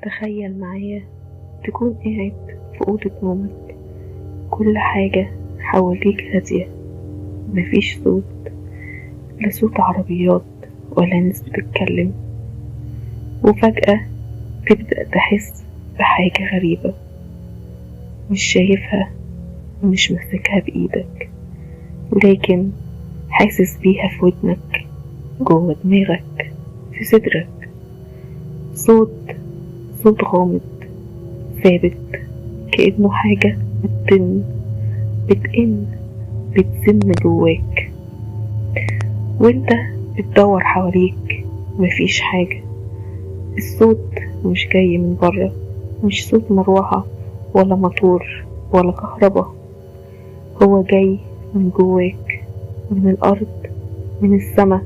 تخيل معايا تكون قاعد في أوضة نومك، كل حاجة حواليك هادية، مفيش صوت، لا صوت عربيات ولا ناس بتتكلم. وفجأة تبدأ تحس بحاجة غريبة، مش شايفها ومش ماسكها بإيدك، لكن حاسس بيها في ودنك، جوه دماغك، في صدرك. صوت غامض ثابت، كأنه حاجة بتئن بتزن جواك، وانت بتدور حواليك مفيش حاجة. الصوت مش جاي من بره، مش صوت مروحة ولا موتور ولا كهرباء، هو جاي من جواك، من الأرض، من السما،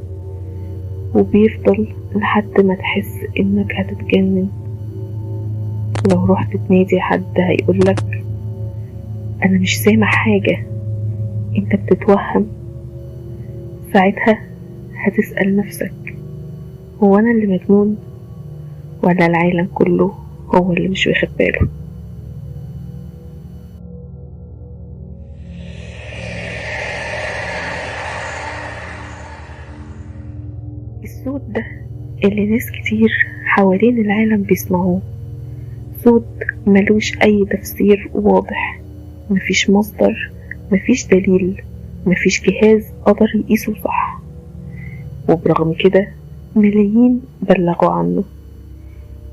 وبيفضل لحد ما تحس انك هتتجنن. لو رحت تنادي حد هيقولك انا مش سامع حاجة، انت بتتوهم. ساعتها هتسأل نفسك، هو انا اللي مجنون ولا العالم كله هو اللي مش واخد باله؟ الصوت ده اللي ناس كتير حوالين العالم بيسمعوه، صوت ملوش اي تفسير واضح، مفيش مصدر، مفيش دليل، مفيش جهاز قدر يقيسه صح، وبرغم كده ملايين بلغوا عنه.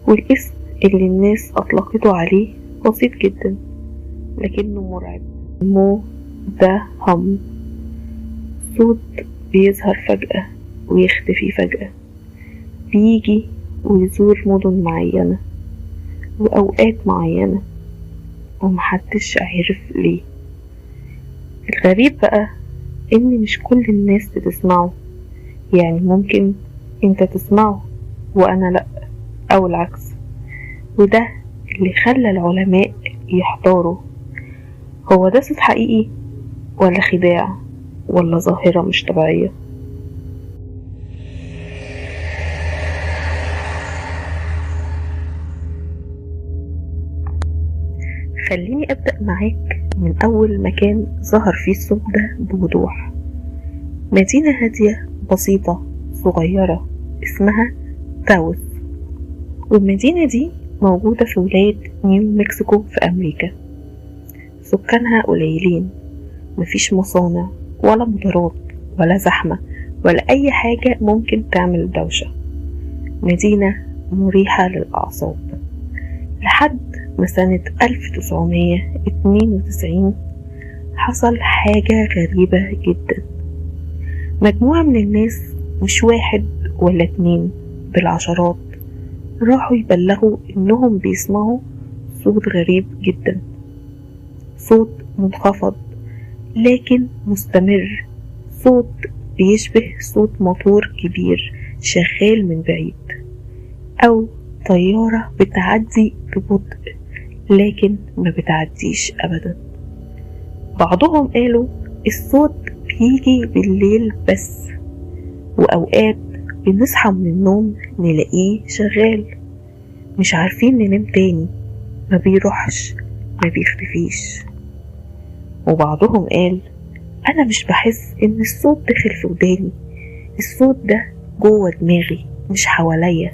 والاسم اللي الناس أطلقته عليه بسيط جدا لكنه مرعب، مو ده هم. صوت بيظهر فجأة ويختفي فجأة، بيجي ويزور مدن معينة وأوقات معينة، ومحدش عارف ليه. الغريب بقى إن مش كل الناس بتسمعه، يعني ممكن انت تسمعه وأنا لأ، أو العكس. وده اللي خلى العلماء يحتاروا، هو ده صوت حقيقي ولا خداع ولا ظاهرة مش طبيعية؟ خليني أبدأ معاك من أول مكان ظهر فيه الصوت ده بوضوح. مدينة هادية بسيطة صغيرة اسمها تاوث، والمدينة دي موجودة في ولاية نيو مكسيكو في أمريكا. سكانها قليلين، مفيش مصانع ولا مطارات ولا زحمة ولا أي حاجة ممكن تعمل دوشة. مدينة مريحة للأعصاب، لحد ما سنة 1992 حصل حاجة غريبة جدا. مجموعة من الناس، مش واحد ولا اتنين، بالعشرات، راحوا يبلغوا انهم بيسمعوا صوت غريب جدا، صوت منخفض لكن مستمر، صوت بيشبه صوت موتور كبير شغال من بعيد، او طيارة بتعدي ببطء لكن ما بتعديش ابدا. بعضهم قالوا الصوت بيجي بالليل بس، واوقات بنصحى من النوم نلاقيه شغال، مش عارفين ننام تاني، ما بيروحش، ما بيختفيش. وبعضهم قال انا مش بحس ان الصوت داخل في وداني، الصوت ده جوه دماغي مش حواليا،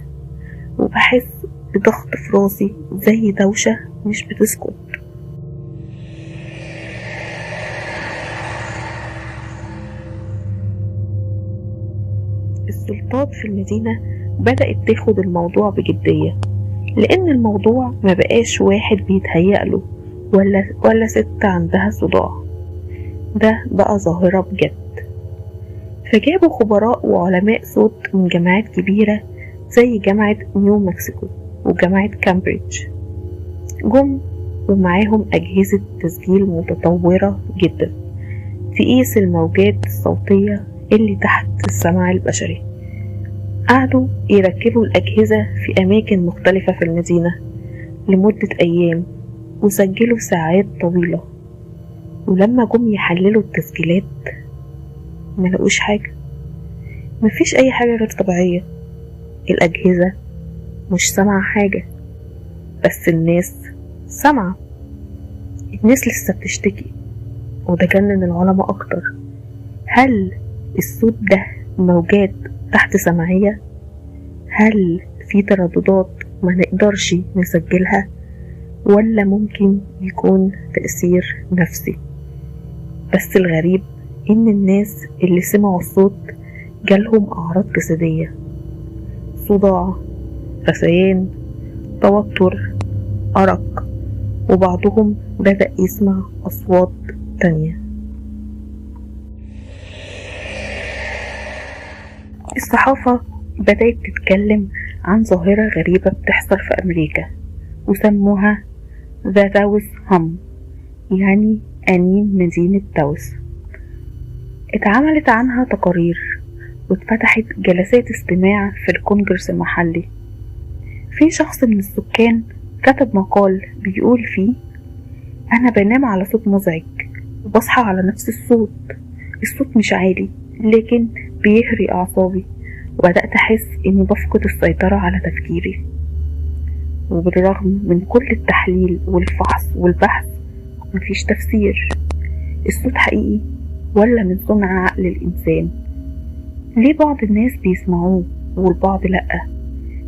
وبحس بضغط في راسي زي دوشة مش بتسكت. السلطات في المدينة بدأت تاخد الموضوع بجدية، لأن الموضوع ما بقاش واحد بيتهيأله ولا ست عندها صداع، ده بقى ظاهرة بجد. فجابوا خبراء وعلماء صوت من جامعات كبيرة زي جامعة نيو مكسيكو وجامعة كامبريدج، جم ومعاهم أجهزة تسجيل متطورة جدا تقيس الموجات الصوتية اللي تحت السمع البشري. قعدوا يركبوا الأجهزة في أماكن مختلفة في المدينة لمدة أيام، وسجلوا ساعات طويلة. ولما جم يحللوا التسجيلات ما لقوش حاجة، مفيش أي حاجة غير طبيعية. الأجهزة مش سامعة حاجة، بس الناس سامعة، الناس لسه بتشتكي. وده جنن العلماء أكتر. هل الصوت ده موجات تحت سمعية؟ هل في ترددات ما نقدرش نسجلها؟ ولا ممكن يكون تأثير نفسي؟ بس الغريب إن الناس اللي سمعوا الصوت جالهم أعراض جسدية: صداع، غثيان، توتر، أرق، وبعضهم بدأ يسمع أصوات تانية. الصحافة بدأت تتكلم عن ظاهرة غريبة بتحصل في أمريكا وسموها ذا تاوس هم، يعني أنين مدينة تاوس. اتعملت عنها تقارير واتفتحت جلسات استماع في الكونجرس المحلي. في شخص من السكان كتب مقال بيقول فيه: أنا بنام على صوت مزعج وبصحى على نفس الصوت. الصوت مش عالي لكن بيهري أعصابي، وبدأت أحس إني بفقد السيطرة على تفكيري. وبالرغم من كل التحليل والفحص والبحث مفيش تفسير. الصوت حقيقي ولا من صنع عقل الإنسان؟ ليه بعض الناس بيسمعوه والبعض لأ؟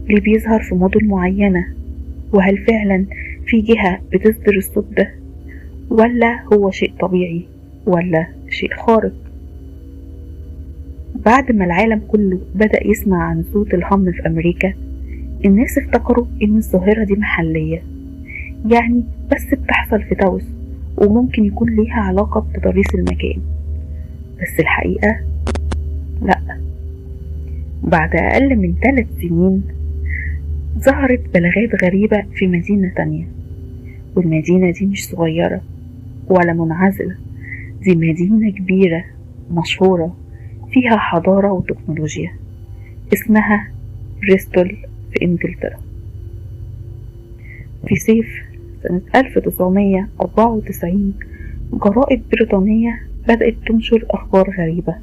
ليه بيظهر في مدن معينة؟ وهل فعلا في جهة بتصدر الصوت ده، ولا هو شيء طبيعي ولا شيء خارق؟ بعد ما العالم كله بدأ يسمع عن صوت الهم في أمريكا، الناس افتكروا إن الظاهرة دي محلية، يعني بس بتحصل في تاوس وممكن يكون ليها علاقة بتضاريس المكان. بس الحقيقة لأ. بعد أقل من 3 سنين ظهرت بلاغات غريبة في مدينة تانية، والمدينة دي مش صغيرة ولا منعزلة، دي مدينة كبيرة مشهورة فيها حضارة وتكنولوجيا، اسمها بريستول في إنجلترا. في صيف سنة 1994 جرائد بريطانية بدأت تنشر أخبار غريبة.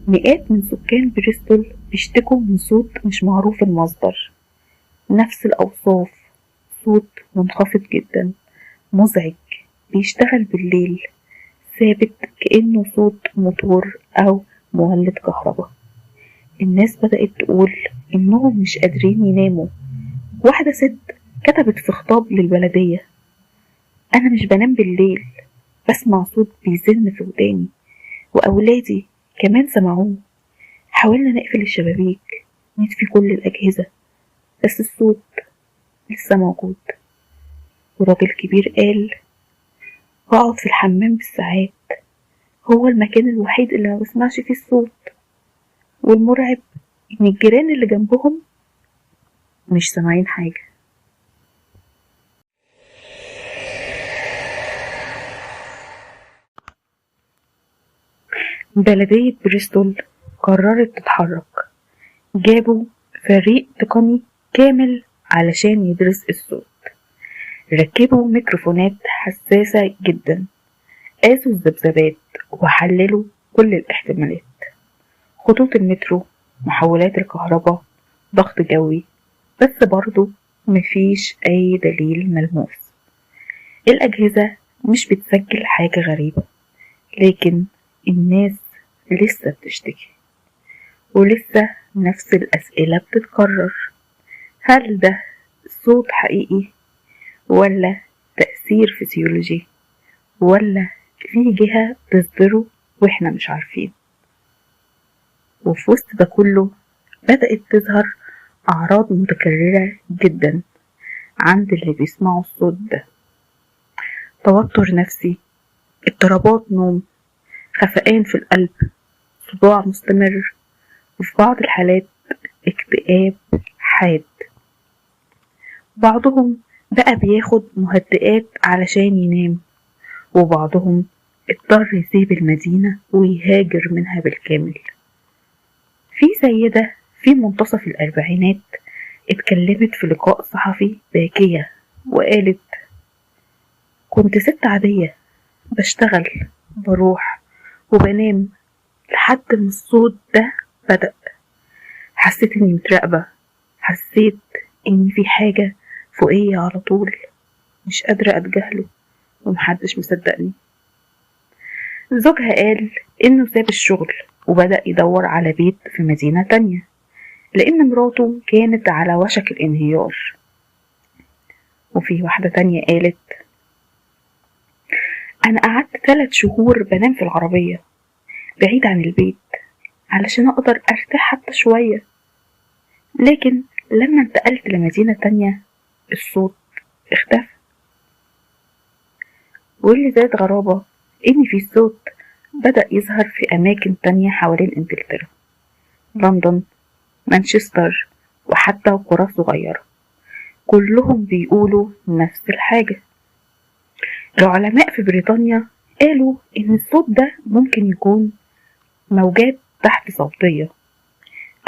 مئات من سكان بريستول بيشتكوا من صوت مش معروف المصدر، نفس الأوصاف، صوت منخفض جدا مزعج بيشتغل بالليل، ثابت كأنه صوت موتور أو مولد كهرباء. الناس بدأت تقول إنهم مش قادرين يناموا. واحدة ست كتبت في خطاب للبلدية: أنا مش بنام بالليل، بسمع صوت بيزن في وداني، وأولادي كمان سمعوه. حاولنا نقفل الشبابيك، نطفي كل الأجهزة، بس الصوت لسه موجود. وراجل كبير قال: بقعد في الحمام بالساعات، هو المكان الوحيد اللي ما بسمعش فيه الصوت. والمرعب إن الجيران اللي جنبهم مش سامعين حاجة. بلدية بريستول قررت تتحرك. جابوا فريق تقني كامل علشان يدرس الصوت. ركبوا ميكروفونات حساسة جدا، قاسوا الذبذبات وحللوا كل الاحتمالات: خطوط المترو، محولات الكهرباء، ضغط جوي. بس برضو مفيش أي دليل ملموس. الأجهزة مش بتسجل حاجة غريبة، لكن الناس لسه بتشتكي، ولسه نفس الأسئلة بتتكرر: هل ده صوت حقيقي، ولا تأثير فسيولوجي، ولا في جهة تصدره وإحنا مش عارفين؟ وفي وسط ده كله بدأت تظهر أعراض متكررة جدا عند اللي بيسمعوا الصوت ده: توتر نفسي، اضطرابات نوم، خفقان في القلب، صداع مستمر، وفي بعض الحالات اكتئاب حاد. بعضهم بقى بياخد مهدئات علشان ينام، وبعضهم اضطر يسيب المدينة ويهاجر منها بالكامل. في سيدة في منتصف الأربعينات اتكلمت في لقاء صحفي باكية وقالت: كنت ست عادية، بشتغل، بروح وبنام، لحد ما الصوت ده بدأ. حسيت اني متراقبة، حسيت ان في حاجة فوقيا على طول، مش قادرة أتجاهله ومحدش مصدقني. زوجها قال إنه ساب الشغل وبدأ يدور على بيت في مدينة تانية، لأن مراته كانت على وشك الانهيار. وفي واحدة تانية قالت: أنا قعدت 3 شهور بنام في العربية بعيد عن البيت علشان أقدر أرتاح حتى شوية، لكن لما انتقلت لمدينة تانية الصوت اختفى. واللي زاد غرابة إن في الصوت بدأ يظهر في أماكن تانية حوالين إنجلترا، لندن، مانشستر، وحتى قرى صغيرة، كلهم بيقولوا نفس الحاجة. العلماء في بريطانيا قالوا إن الصوت ده ممكن يكون موجات تحت صوتية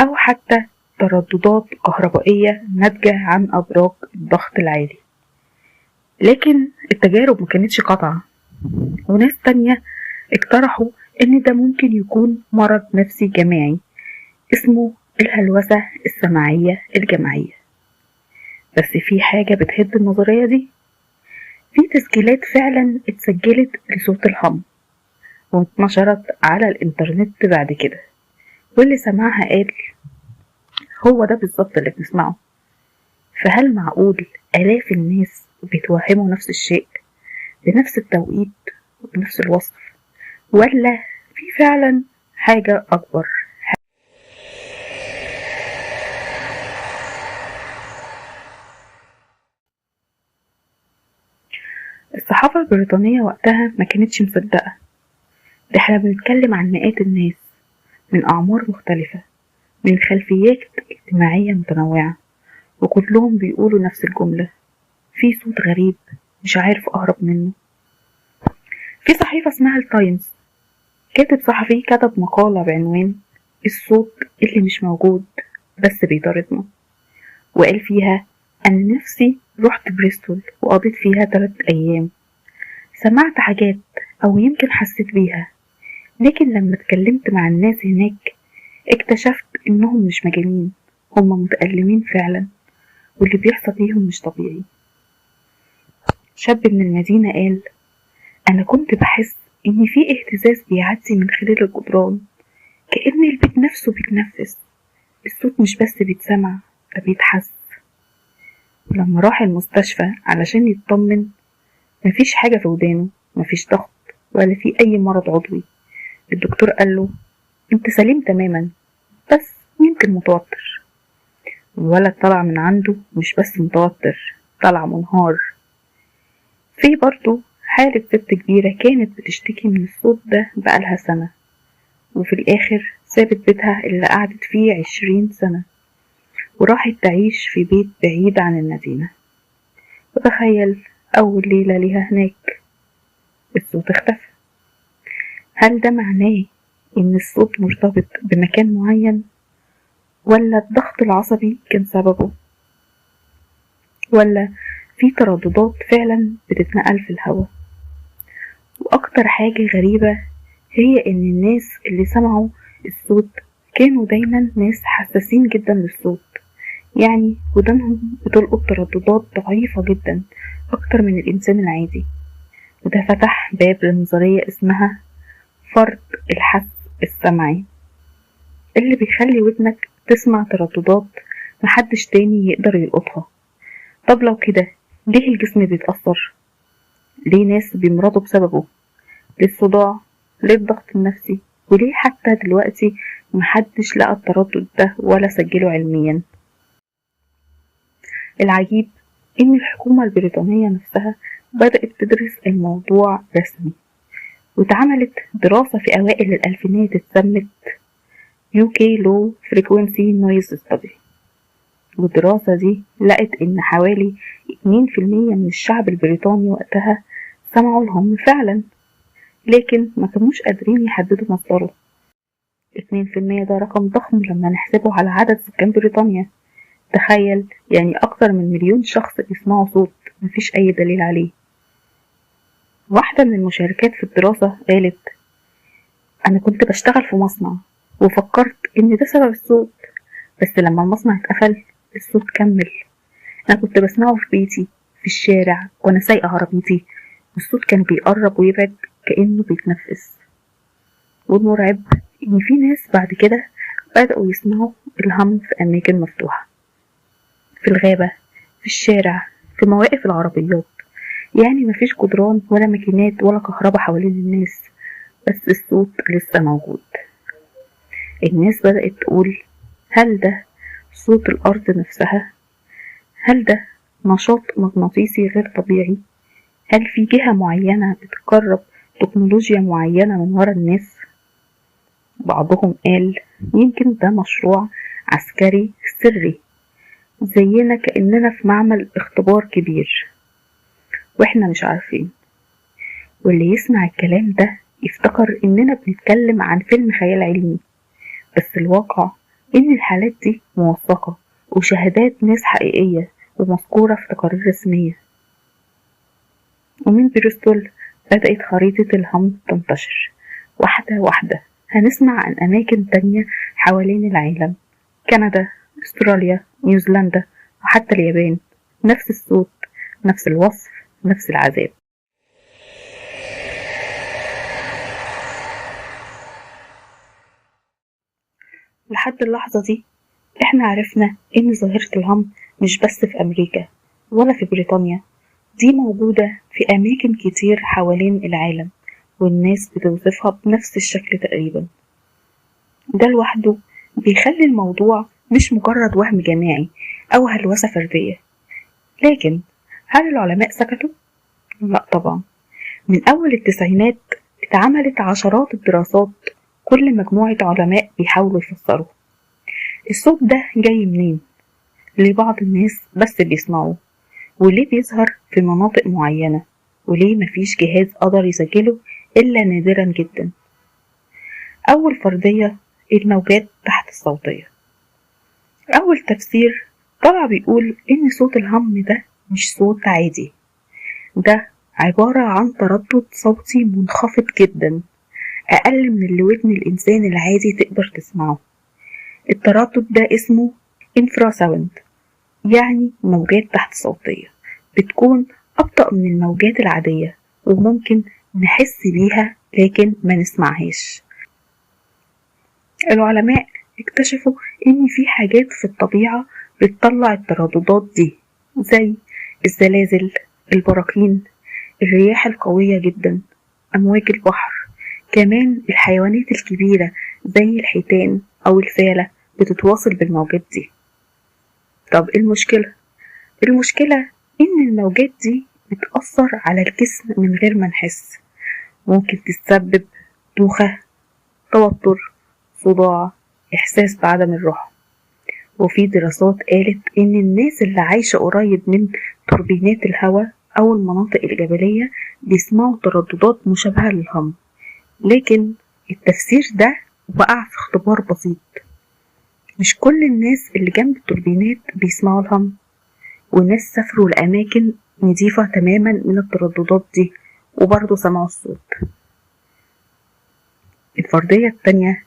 أو حتى ترددات كهربائية ناتجة عن أبراج الضغط العالي، لكن التجارب مكانتش قاطعة. وناس تانية اقترحوا إن ده ممكن يكون مرض نفسي جماعي اسمه الهلوسة السمعية الجماعية. بس في حاجة بتهد النظرية دي، في تسجيلات فعلا اتسجلت لصوت الهم واتنشرت على الانترنت بعد كده، واللي سمعها قال هو ده بالظبط اللي بنسمعه. فهل معقول آلاف الناس بيتوهموا نفس الشيء بنفس التوقيت وبنفس الوصف، ولا في فعلا حاجة أكبر؟ الصحافة البريطانية وقتها ما كانتش مصدقة، ده احنا بنتكلم عن مئات الناس من أعمار مختلفة من خلفيات اجتماعية متنوعة، وكلهم بيقولوا نفس الجملة: في صوت غريب مش عارف أهرب منه. في صحيفة اسمها التايمز كاتب صحفي كتب مقالة بعنوان الصوت اللي مش موجود بس بيطاردنا، وقال فيها: أنا نفسي رحت بريستول وقضيت فيها 3 أيام، سمعت حاجات أو يمكن حسيت بيها، لكن لما اتكلمت مع الناس هناك اكتشفت إنهم مش مجانين، هم متألمين فعلا، واللي بيحصل ليهم مش طبيعي. شاب من المدينة قال: أنا كنت بحس إن في اهتزاز بيعدي من خلال الجدران، كأن البيت نفسه بيتنفس، الصوت مش بس بيتسمع ده بيتحس. ولما راح المستشفى علشان يطمن مفيش حاجة في ودانه، مفيش ضغط ولا في أي مرض عضوي. الدكتور قاله: انت سليم تماما، بس يمكن متوتر. الولد طلع من عنده مش بس متوتر، طلع منهار. في برضه حالة ست كبيرة كانت بتشتكي من الصوت ده بقالها سنة، وفي الآخر سابت بيتها اللي قعدت فيه 20 سنة وراحت تعيش في بيت بعيد عن المدينة. وتخيل أول ليلة ليها هناك الصوت اختفى. هل ده معناه إن الصوت مرتبط بمكان معين، ولا الضغط العصبي كان سببه، ولا في ترددات فعلا بتتنقل في الهواء؟ وأكتر حاجة غريبة هي إن الناس اللي سمعوا الصوت كانوا دايما ناس حساسين جدا للصوت، يعني ودانهم بتلقط ترددات ضعيفة جدا أكتر من الإنسان العادي. وده فتح باب لنظرية اسمها فرط الحس السمعي، اللي بيخلي ودنك تسمع ترددات محدش تاني يقدر يلقطها. طب لو كده ليه الجسم بيتأثر؟ ليه ناس بيمرضوا بسببه؟ ليه الصداع؟ ليه الضغط النفسي؟ وليه حتى دلوقتي محدش لقى التردد ده ولا سجله علميا؟ العجيب إن الحكومة البريطانية نفسها بدأت تدرس الموضوع رسمي، واتعملت دراسة في أوائل الألفينات اتسمت UK Low Frequency Noise Study. والدراسة دي لقت إن حوالي 2% من الشعب البريطاني وقتها سمعوا الهم فعلا، لكن ما كانوش قادرين يحددوا مصدره. 2% ده رقم ضخم لما نحسبه على عدد سكان بريطانيا. تخيل يعني أكتر من 1,000,000 شخص بيسمعوا صوت مفيش أي دليل عليه. واحدة من المشاركات في الدراسة قالت: أنا كنت بشتغل في مصنع وفكرت إن ده سبب الصوت، بس لما المصنع اتقفل الصوت كمل. أنا كنت بسمعه في بيتي في الشارع وأنا سايقة عربيتي، الصوت كان بيقرب ويبعد كأنه بيتنفس. والمرعب إن في ناس بعد كده بدأوا يسمعوا الهم في أماكن مفتوحة، في الغابة، في الشارع، في مواقف العربيات. يعني مفيش جدران ولا ماكينات ولا كهرباء حوالين الناس، بس الصوت لسه موجود. الناس بدأت تقول: هل ده صوت الأرض نفسها؟ هل ده نشاط مغناطيسي غير طبيعي؟ هل في جهة معينة بتقرب تكنولوجيا معينة من ورا الناس؟ بعضهم قال: يمكن ده مشروع عسكري سري، زينا كأننا في معمل اختبار كبير واحنا مش عارفين. واللي يسمع الكلام ده يفتكر إننا بنتكلم عن فيلم خيال علمي، بس الواقع إن الحالات دي موثقة وشهادات ناس حقيقية ومذكورة في تقارير رسمية. ومن بريستول بدأت خريطة الهم تنتشر واحدة واحدة. هنسمع عن أماكن تانية حوالين العالم، كندا، استراليا، نيوزيلندا، وحتى اليابان. نفس الصوت، نفس الوصف، نفس العذاب. لحد اللحظة دي احنا عرفنا ان ظاهرة الهم مش بس في امريكا ولا في بريطانيا، دي موجودة في اماكن كتير حوالين العالم، والناس بتوصفها بنفس الشكل تقريبا. ده لوحده بيخلي الموضوع مش مجرد وهم جماعي او هلوسة فردية. لكن هل العلماء سكتوا؟ لا طبعا. من اول التسعينات اتعملت عشرات الدراسات، كل مجموعة علماء بيحاولوا يفسروا الصوت ده جاي منين، ليه بعض الناس بس بيسمعوه، وليه بيظهر في مناطق معينة، وليه مفيش جهاز قدر يسجله إلا نادرا جدا. أول فرضية: الموجات تحت الصوتية. أول تفسير طلع بيقول إن صوت الهم ده مش صوت عادي، ده عبارة عن تردد صوتي منخفض جدا، أقل من اللي ودن الإنسان العادي تقدر تسمعه. التردد ده اسمه انفراساوند، يعني موجات تحت صوتية بتكون أبطأ من الموجات العادية، وممكن نحس بيها لكن ما نسمعهاش. العلماء اكتشفوا إن في حاجات في الطبيعة بتطلع الترددات دي، زي الزلازل، البراكين، الرياح القوية جدا، أمواج البحر. كمان الحيوانات الكبيرة زي الحيتان أو الفيلة بتتواصل بالموجات دي. طب إيه المشكلة؟ المشكلة إن الموجات دي بتأثر على الجسم من غير ما نحس، ممكن تسبب دوخة، توتر، صداع، إحساس بعدم الراحة. وفي دراسات قالت إن الناس اللي عايشة قريب من توربينات الهواء أو المناطق الجبلية بيسمعوا ترددات مشابهة للهم. لكن التفسير ده وقع في اختبار بسيط، مش كل الناس اللي جنب التوربينات بيسمعوا الهم، والناس سافروا لأماكن نضيفة تماما من الترددات دي وبرضه سمعوا الصوت. الفرضية التانية: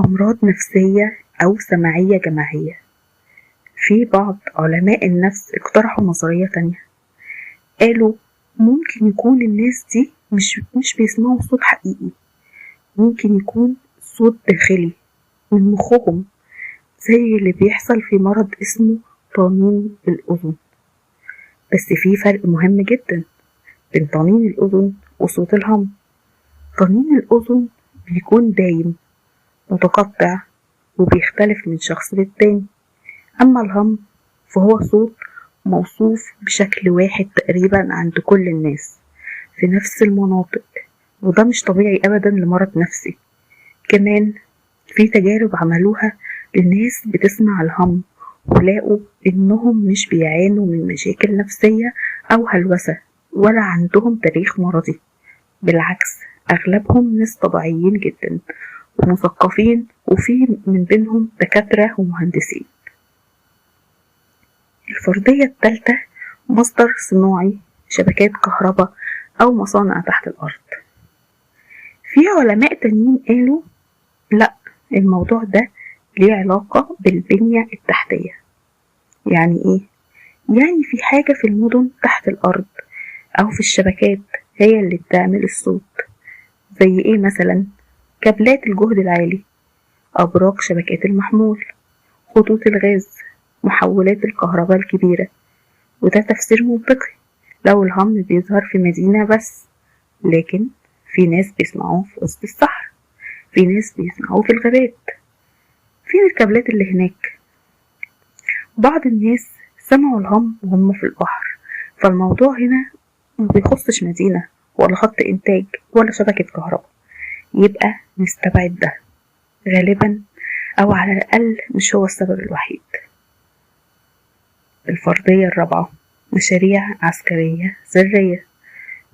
أمراض نفسية أو سمعية جماعية. في بعض علماء النفس اقترحوا نظرية تانية، قالوا ممكن يكون الناس دي مش بيسمعوا صوت حقيقي، ممكن يكون صوت داخلي من مخهم، زي اللي بيحصل في مرض اسمه طنين الأذن. بس في فرق مهم جدا بين طنين الأذن وصوت الهم. طنين الأذن بيكون دايم متقطع وبيختلف من شخص للتاني، أما الهم فهو صوت موصوف بشكل واحد تقريبا عند كل الناس في نفس المناطق، وده مش طبيعي أبدا لمرض نفسي. كمان في تجارب عملوها للناس بتسمع الهم ولقوا إنهم مش بيعانوا من مشاكل نفسية أو هلوسة ولا عندهم تاريخ مرضي، بالعكس أغلبهم ناس طبيعيين جدا ومثقفين، وفي من بينهم دكاترة ومهندسين. الفرضية الثالثة: مصدر صناعي، شبكات كهرباء أو مصانع تحت الأرض. في علماء تانيين قالوا لأ، الموضوع ده ليه علاقة بالبنية التحتية. يعني إيه؟ يعني في حاجة في المدن تحت الأرض أو في الشبكات هي اللي بتعمل الصوت. زي إيه مثلا؟ كابلات الجهد العالي، أبراج شبكات المحمول، خطوط الغاز، محولات الكهرباء الكبيرة. وده تفسير منطقي لو الهم بيظهر في مدينة بس، لكن في ناس بيسمعوه في وسط الصحراء، في ناس بيسمعوه في الغابات. فين الكابلات اللي هناك؟ بعض الناس سمعوا الهم وهم في البحر، فالموضوع هنا ما بيخصش مدينة ولا خط إنتاج ولا شبكة كهرباء، يبقى نستبعد ده غالبا، أو على الأقل مش هو السبب الوحيد. الفرضية الرابعة، مشاريع عسكرية سرية،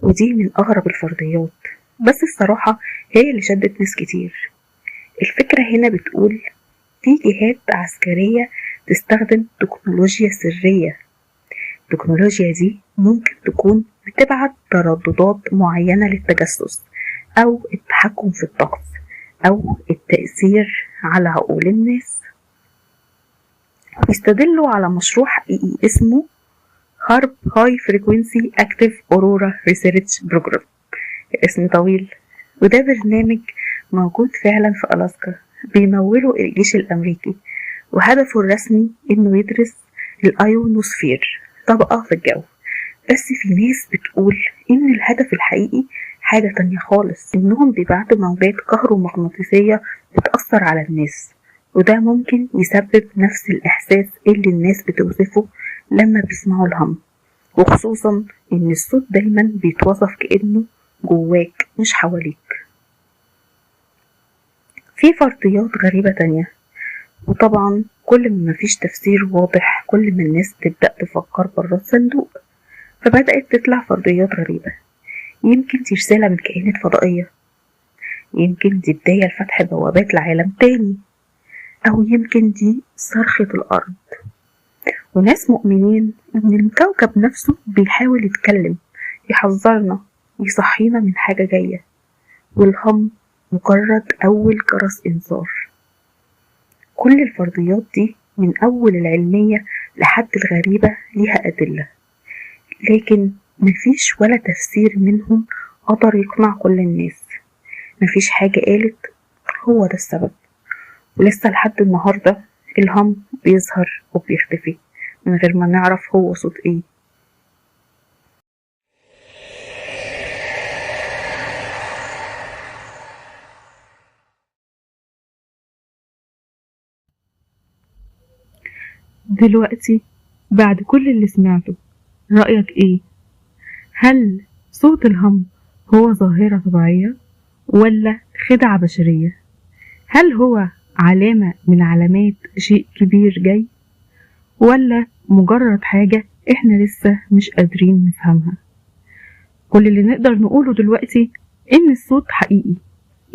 ودي من أغرب الفرضيات، بس الصراحة هي اللي شدت ناس كتير. الفكرة هنا بتقول في جهات عسكرية تستخدم تكنولوجيا سرية. التكنولوجيا دي ممكن تكون بتبعت ترددات معينة للتجسس أو التحكم في الطقس أو التأثير على عقول الناس. بيستدلوا على مشروع حقيقي اسمه هارب هاي فريكوينسي اكتيف اورورا ريسيرش بروجرام، اسم طويل، وده برنامج موجود فعلا في ألاسكا بيموله الجيش الأمريكي، وهدفه الرسمي إنه يدرس الأيونوسفير، طبقة في الجو. بس في ناس بتقول إن الهدف الحقيقي حاجة تانية خالص، إنهم بيبعتوا موجات كهرومغناطيسية بتأثر على الناس، وده ممكن يسبب نفس الإحساس اللي الناس بتوصفه لما بيسمعوا الهم، وخصوصا إن الصوت دايما بيتوصف كأنه جواك مش حواليك. في فرضيات غريبة تانية، وطبعا كل ما مفيش تفسير واضح كل ما الناس تبدأ تفكر برا الصندوق، فبدأت تطلع فرضيات غريبة. يمكن دي رسالة من كائنات فضائية، يمكن دي بداية لفتح بوابات لعالم تاني، أو يمكن دي صرخة الأرض. وناس مؤمنين إن الكوكب نفسه بيحاول يتكلم، يحذرنا، يصحينا من حاجة جاية، والهم مجرد أول جرس إنذار. كل الفرضيات دي من أول العلمية لحد الغريبة ليها أدلة، لكن مفيش ولا تفسير منهم قدر يقنع كل الناس. مفيش حاجة قالت هو ده السبب، ولسه لحد النهاردة الهم بيظهر وبيختفي من غير ما نعرف هو صوت ايه. دلوقتي بعد كل اللي سمعته رأيك ايه؟ هل صوت الهم هو ظاهرة طبيعية ولا خدعة بشرية؟ هل هو علامة من علامات شيء كبير جاي، ولا مجرد حاجة احنا لسه مش قادرين نفهمها؟ كل اللي نقدر نقوله دلوقتي ان الصوت حقيقي،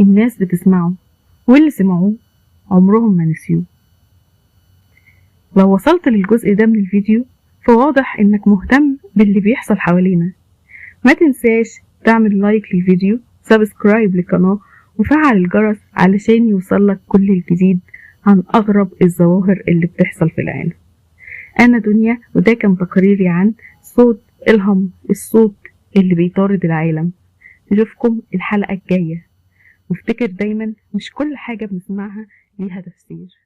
الناس بتسمعه، واللي سمعوه عمرهم ما نسيوه. لو وصلت للجزء ده من الفيديو فواضح انك مهتم باللي بيحصل حوالينا. ما تنساش تعمل لايك للفيديو، سبسكرايب للقناة، وفعل الجرس علشان يوصلك كل الجديد عن أغرب الظواهر اللي بتحصل في العالم. أنا دنيا، وده كان تقريري عن صوت الهم، الصوت اللي بيطارد العالم. نشوفكم الحلقة الجاية، وافتكر دايما مش كل حاجة بنسمعها ليها تفسير.